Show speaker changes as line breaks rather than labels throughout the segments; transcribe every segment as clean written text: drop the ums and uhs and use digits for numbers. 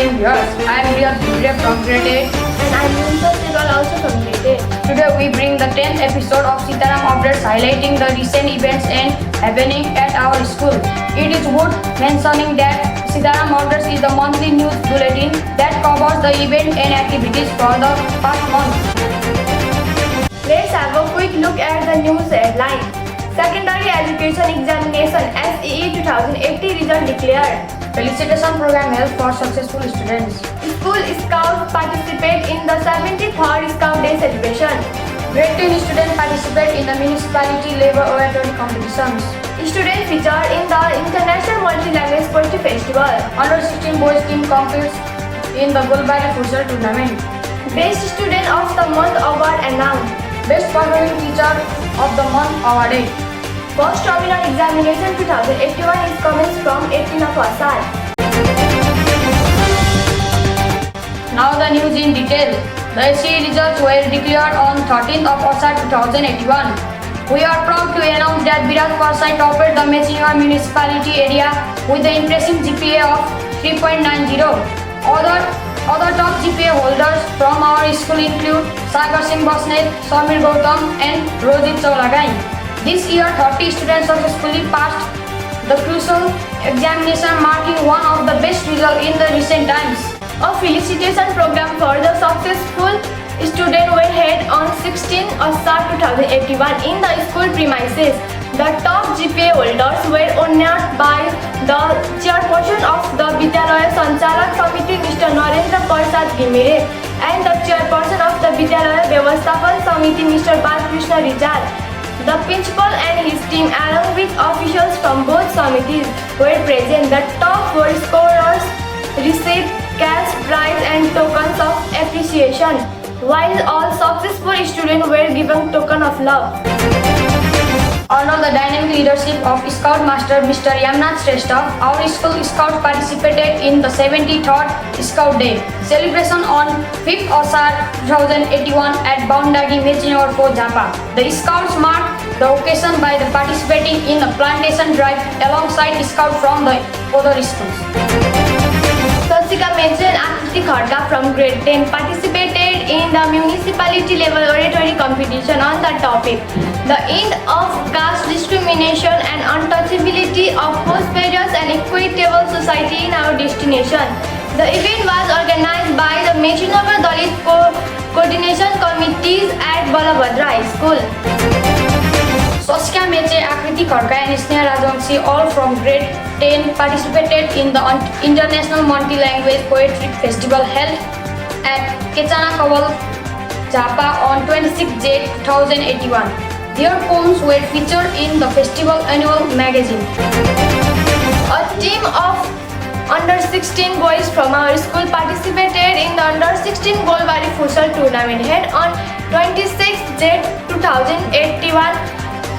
esteemed viewers. I am Riyad Bhidre from grade 8.
And I'm Yunsa Sehgal also from grade 8.
Today we bring the 10th episode of Sitaram Updates highlighting the recent events and happening at our school. It is worth mentioning that Sitaram Updates is the monthly news bulletin that covers the event and activities for the past month.
Let's have a quick look at the news headline. Secondary Education Examination SEE 2080 result declared.
Felicitation program helps for successful students.
School Scouts participate in the 73rd Scout Day celebration.
Grade 10 students participate in the municipality labor oratory competitions.
Students featured in the International Multi-Language Poetry Festival.
Under 16 boys team competes in the Gulbari Futsal tournament.
Best Student of the Month award announced.
Best performing teacher of the month awarded.
First Terminal Examination 2081 is comments from 18 of Asar.
Now the news in detail. The SEE results were declared on 13th of Asar 2081. We are proud to announce that Biraj Parsai topped the Mechinga municipality area with the impressive GPA of 3.90. Other top GPA holders from our school include Sagar Singh Basnet, Samir Gautam and Rojit Chaulagai. This year 30 students successfully passed the crucial examination, marking one of the best results in the recent times.
A felicitation program for the successful student were held on 16 Asar 2081 in the school premises. The top GPA holders were honored by the chairperson of the Vidyalaya Sanchalak Samiti, Mr. Narendra Prasad Gimire, and the chairperson of the Vidyalaya Vyavasthapan Samiti, Mr. Balkrishna Rijal. The principal and his team, along with officials from both samitis, were present. The top 4 scorers received cash prize and tokens of appreciation, while all successful students were given token of love.
Under the dynamic leadership of Scout Master Mr. Yamnath Shrestha, our school scouts participated in the 73rd Scout Day celebration on 5th Asar 2081 at Boundary Mechinga 4 Japa. The scouts marked the occasion by participating in a plantation drive alongside scouts from the other schools.
Sasika mentioned Akriti Khadka from grade 10 participated in the municipality level oratory competition on the topic the end of caste discrimination and untouchability of prosperous and equitable society in our destination. The event was organized by the Mechinga Dalit Coordination Committees at Balabhadra High School.
Saskia Meche, Akriti Khadka and Sneha Rajwangshi, all from grade 10, participated in the International Multi-Language Poetry Festival held at Kechana Kawal, Japa on 26 Jan 2081. Their poems were featured in the festival annual magazine.
A team of under 16 boys from our school participated in the under 16 Golbari Futsal tournament held on 26 Jan 2081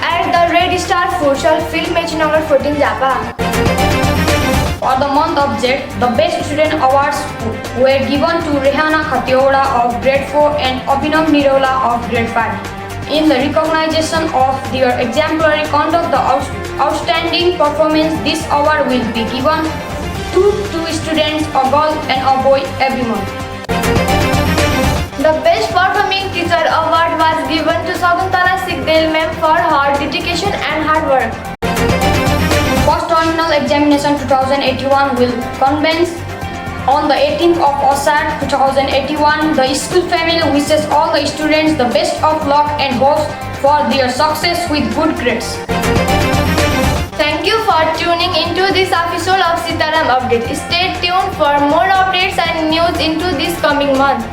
at the Red Star Futsal Field, Mechinga 14 Japa.
For the month of Jet, the Best Student Awards were given to Rehana Khatioda of grade 4 and Abhinav Nirola of grade 5. In the recognition of their exemplary conduct, the outstanding performance, this award will be given to 2 students, a girl and a boy, every month.
The Best Performing Teacher Award was given to Saguntala Sikdel ma'am for her dedication and hard work.
First Terminal Examination 2081 will commence on the 18th of Asar 2081. The school family wishes all the students the best of luck and hopes for their success with good grades.
Thank you for tuning into this episode of Sitaram Update. Stay tuned for more updates and news into this coming month.